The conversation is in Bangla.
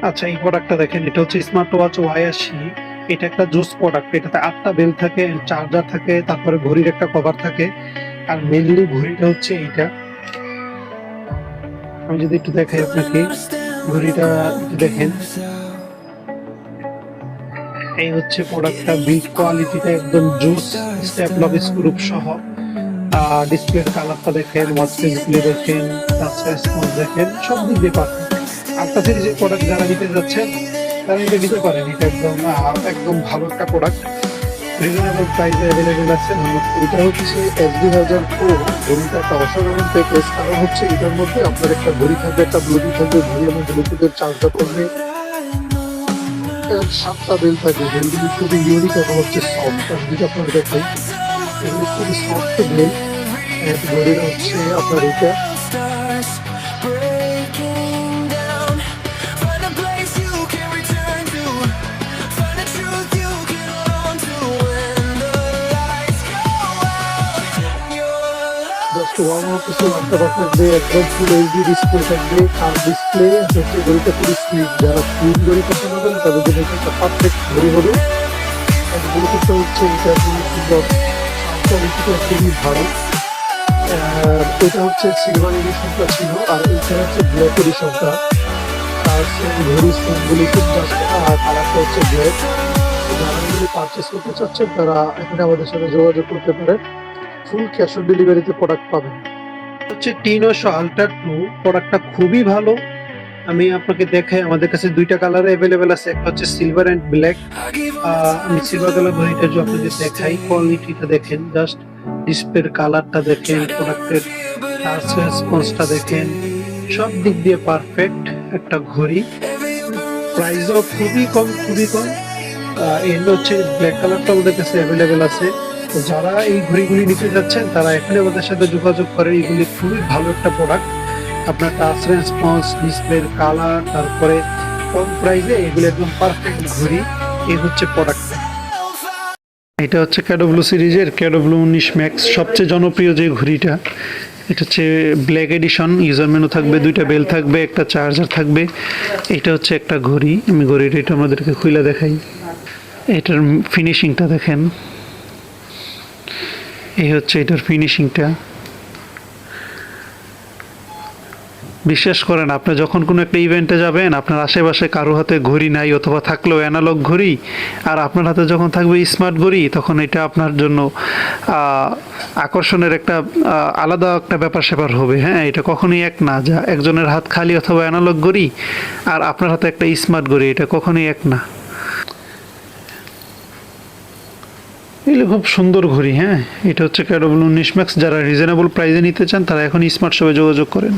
আচ্ছা, এই প্রোডাক্টটা দেখেন, এটা হচ্ছে স্মার্ট ওয়াচ Y80। এটা একটা জুস প্রোডাক্ট। এটাতে 8টা বেল থাকে, চার্জার থাকে, তারপরে ঘড়ির একটা কভার থাকে। আর মেইনলি ঘড়িটা হচ্ছে এইটা। আমি যদি একটু দেখাই আপনাকে, ঘড়িটা একটু দেখেন। এই হচ্ছে প্রোডাক্টটা, বিল্ড কোয়ালিটিটা একদম জুস, স্টেপ লক স্ক্রু সহ। ডিসপ্লের কালারটা দেখেন, ওয়াচ ডিসপ্লে দেখেন, টাচ রেসপন্স দেখেন, সব দিক দিয়ে পারফেক্ট। আলট্রা সিরিজের প্রোডাক্ট যারা নিতে যাচ্ছেন তারা এটা নিতে পারেন। এটা একদম একদম ভালো একটা প্রোডাক্ট, রিজনেবল প্রাইসে অ্যাভেলেবেল আছে। এটা হচ্ছে SD ভার্সন প্রো। ঘড়িটা একটা অসাধারণ প্যাকেজ, কারণ হচ্ছে এটার মধ্যে আপনার একটা ঘড়ি থাকবে, একটা ব্লুটুথ থাকবে, ঘড়ি এবং ব্লুটুথের চার্জটা করবে, 7টা বেল থাকবে। বেলগুলি খুবই ইউনিক এবং হচ্ছে সফট। যদি আপনার দেখাই, এগুলি খুবই সফট বেল। ঘড়িটা হচ্ছে আপনার এটা। জাস্ট ওয়ান অফ কিছু বার্তা থাকবে, একদম ফুল এইচডি ডিসপ্লে থাকবে। আর ডিসপ্লে হচ্ছে ঘড়িটা খুবই স্লিম। যারা স্লিম ঘড়ি পছন্দ করেন তাদের জন্য এটা একটা পারফেক্ট ঘড়ি হবে। আর ব্লুটুথটা হচ্ছে এটা কোয়ালিটিটা খুবই ভালো। এটা হচ্ছে সিলভার এডিশনটা ছিল, আর এটা হচ্ছে ব্ল্যাক এডিশনটা। আর সেম ঘড়ি সেম ব্লুটুথ, জাস্ট কালারটা হচ্ছে ব্ল্যাক। যারা এগুলি পারচেস করতে চাচ্ছেন তারা এখানে আমাদের সাথে যোগাযোগ করতে পারেন। ফুল ক্যাশ অন ডেলিভারিতে প্রোডাক্ট পাবেন। হচ্ছে টিনোশো আলট্রা 2। প্রোডাক্টটা খুবই ভালো। আমি আপনাকে দেখাই, আমাদের কাছে দুইটা কালার অ্যাভেলেবেল আছে, একটা হচ্ছে সিলভার অ্যান্ড ব্ল্যাক। আমি সিলভার কালার ঘড়িটা যদি আপনাদের দেখাই, কোয়ালিটিটা দেখেন, জাস্ট ডিসপ্লের কালারটা দেখেন, প্রোডাক্টের টাচ রেসপন্সটা দেখেন, সব দিক দিয়ে পারফেক্ট একটা ঘড়ি। প্রাইসও খুবই কম, খুবই কম। এর হচ্ছে ব্ল্যাক কালারটা আমাদের কাছে অ্যাভেলেবেল আছে। তো যারা এই ঘড়িগুলি নিতে যাচ্ছেন তারা এখানে আমাদের সাথে যোগাযোগ করে। এগুলি খুবই ভালো একটা প্রোডাক্ট। আপনার টাচ রেসপন্স, ডিসপ্লের কালার, তারপরে কম প্রাইসে এগুলি একদম পারফেক্ট ঘড়ি। এই হচ্ছে প্রোডাক্টটা। এটা হচ্ছে ক্যাডব্লু সিরিজের ক্যাডব্লু 19 ম্যাক্স, সবচেয়ে জনপ্রিয় যে ঘড়িটা। এটা হচ্ছে ব্ল্যাক এডিশন। ইউজার মেনু থাকবে, দুইটা বেল থাকবে, একটা চার্জার থাকবে। এটা হচ্ছে একটা ঘড়ি। আমি ঘড়িটা এটা আমাদেরকে খুলে দেখাই। এটার ফিনিশিংটা দেখেন, এই হচ্ছে এটার ফিনিশিংটা। বিশ্বাস করেন, আপনি যখন কোনো একটা ইভেন্টে যাবেন, আপনার আশেপাশে কারো হাতে ঘড়ি নাই, অথবা থাকলেও অ্যানালগ ঘড়ি, আর আপনার হাতে যখন থাকবে স্মার্ট ঘড়ি, তখন এটা আপনার জন্য আকর্ষণের একটা আলাদা একটা ব্যাপার স্যাপার হবে। হ্যাঁ, এটা কখনোই এক না, যা একজনের হাত খালি অথবা অ্যানালগ ঘড়ি আর আপনার হাতে একটা স্মার্ট ঘড়ি, এটা কখনোই এক না। এগুলো খুব সুন্দর ঘড়ি। হ্যাঁ, এটা হচ্ছে ক্যাডব্লু 19 ম্যাক্স। যারা রিজনেবল প্রাইসে নিতে চান তারা এখন স্মার্ট শপে যোগাযোগ করেন।